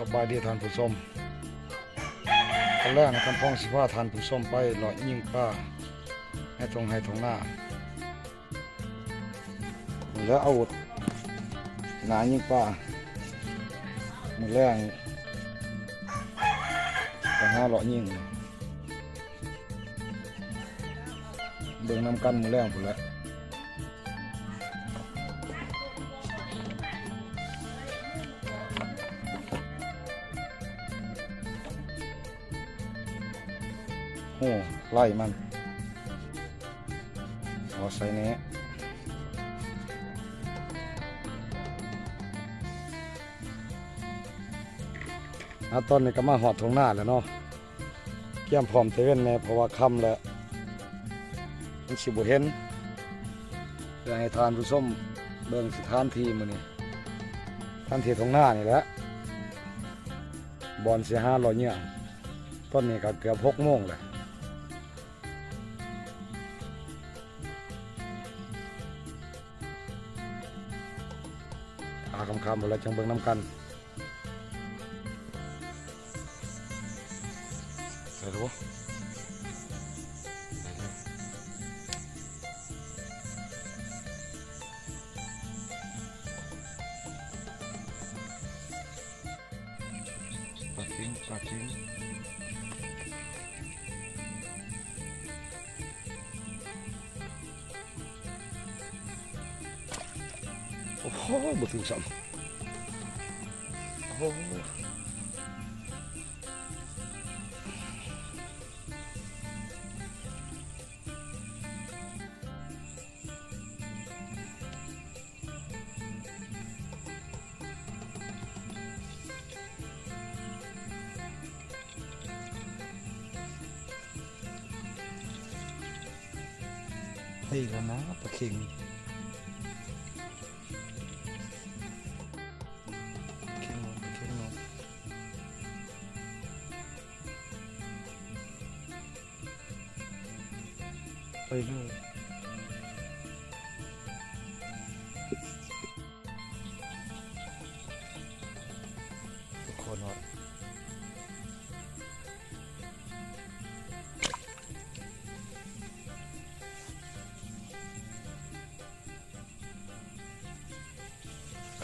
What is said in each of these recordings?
สบายดีท่านผู้ชมตอนแรกในคำพ้องสิว่าท่านผู้ชมไปหล่อยิงป้าให้ทงหน้าแล้วเอาหนายิงป้ามือแรงไปหาหล่อยิงเบิ่งน้ำกันมือแรงหมดแล้วโอ้ไล่มันเอาใส่นี้ตอนนี้ก็มาหอดทงหน้าแล้วเนาะเกี่ยมพร้อมเตเว่นแม่เพราะว่าค่ำแล้วมันสิบุเห็นเพื่อให้ทานผู้ส้มเบิ่งสถานที่มื้อนี้ท่านที่ทงหน้านี่แหละบอลเสีย500เนี่ยตอนนี้ก็เกือบ6 โมงแล้วคำๆหมดแล้วจังเบิ่งน้ำกันไปดูปลาทิ้งโอ้โหบ่ถึงซ้ำโอ้นี่แล้วนะปลาเค็งไปเลยทุกคนหน่อย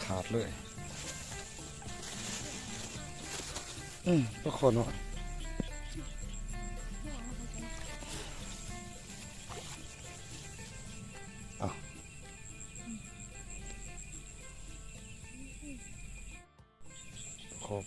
ขาดเลยทุกคนหน่อยครบ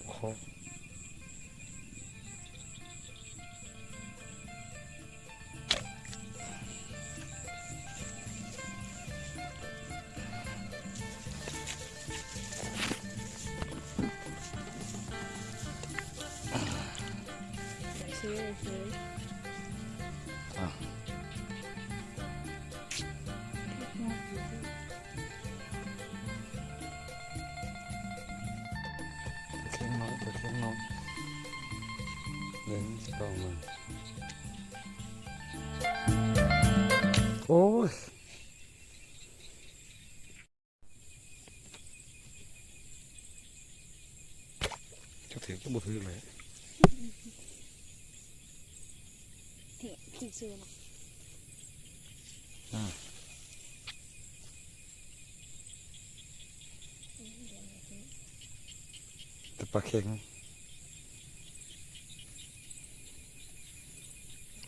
เค็งน้อยเล่นสตองมันโอ้ยจะถือก็บ่ถือเลยที่ซื้อมาแต่ปลาเค็ง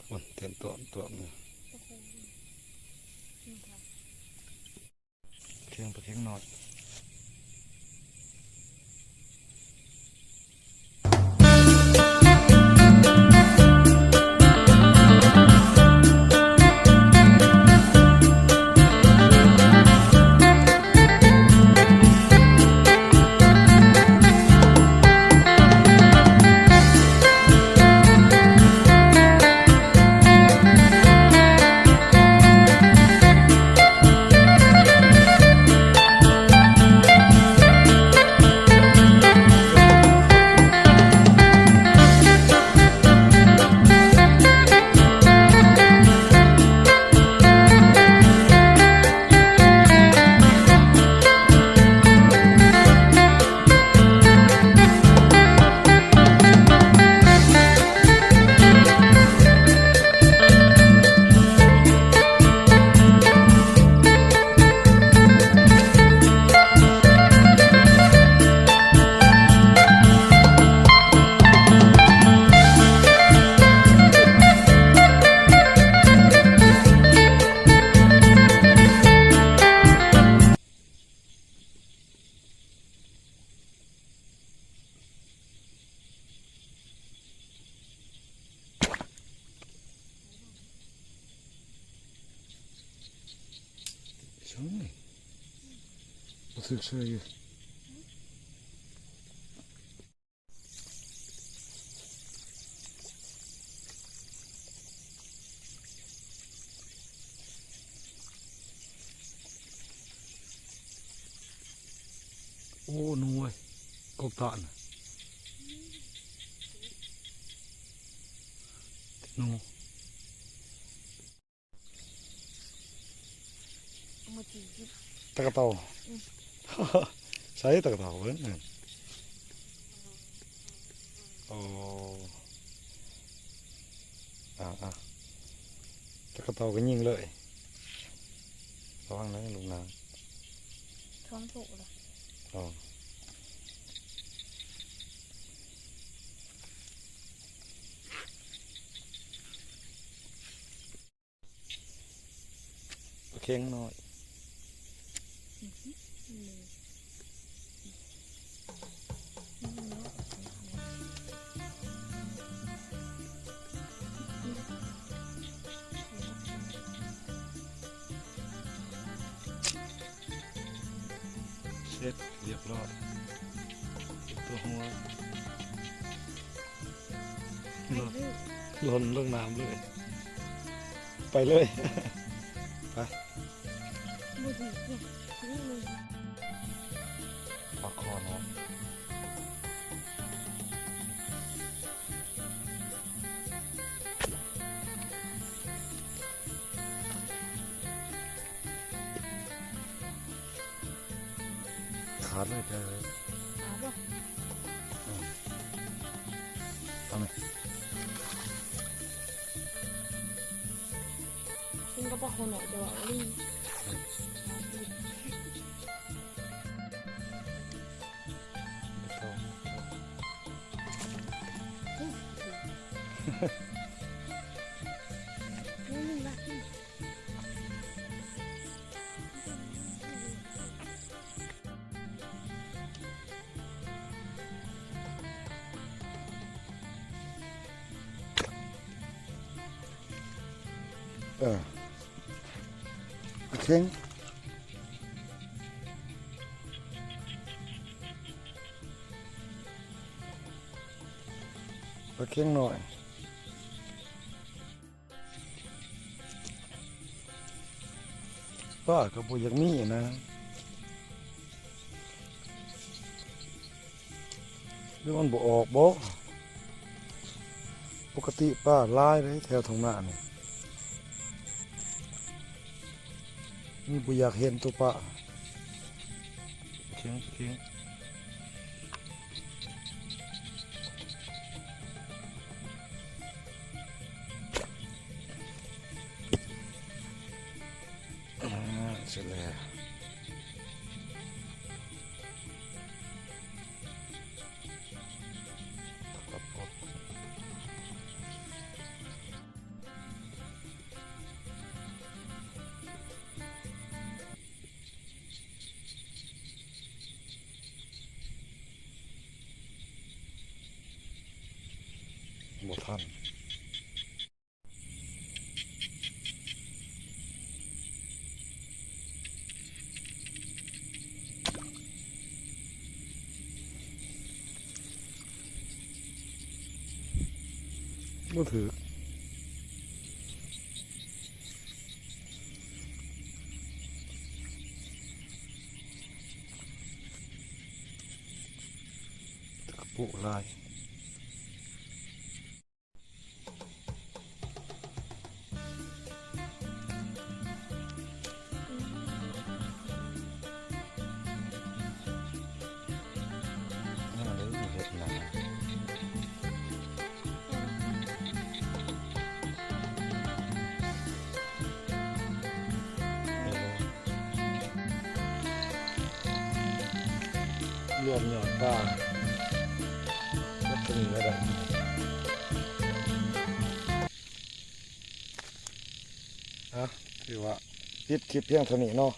คนเต็มตัวนี่ปลาเค็งน้อย รู้สึกเชื่ออยู่โอ้หน่วยกบตานหนูตะกะเต่าใช้ตะกะเต่าเว้ยโอ้ตะกะเต่าก็ยิงเลยระวังนะลูกนางท้องถูกเหรออ๋อเข่งหน่อยเสร็จเรียบร้อยตัวหัวหล่นลงน้ำเลยไปเลยไปปากคอน้องขาดเลยเอาไหมซึ่งก็บอกคนหน่อยเดี๋ยวลิงเข่งเข่งหน่อยป้าก็บ่อยากมีนะหรือมันบ่ออกบ่ปกติป้าลายเลยแถวท้องนานี่นี่บ่อยากเห็นตัวป้าเข่งเสร็จแล้วบ่ทันบ่ถือปุลายรวมหยอดบ้างก็จะมีอะไรถือว่าปิดคลิปเพียงเท่านี้เนาะ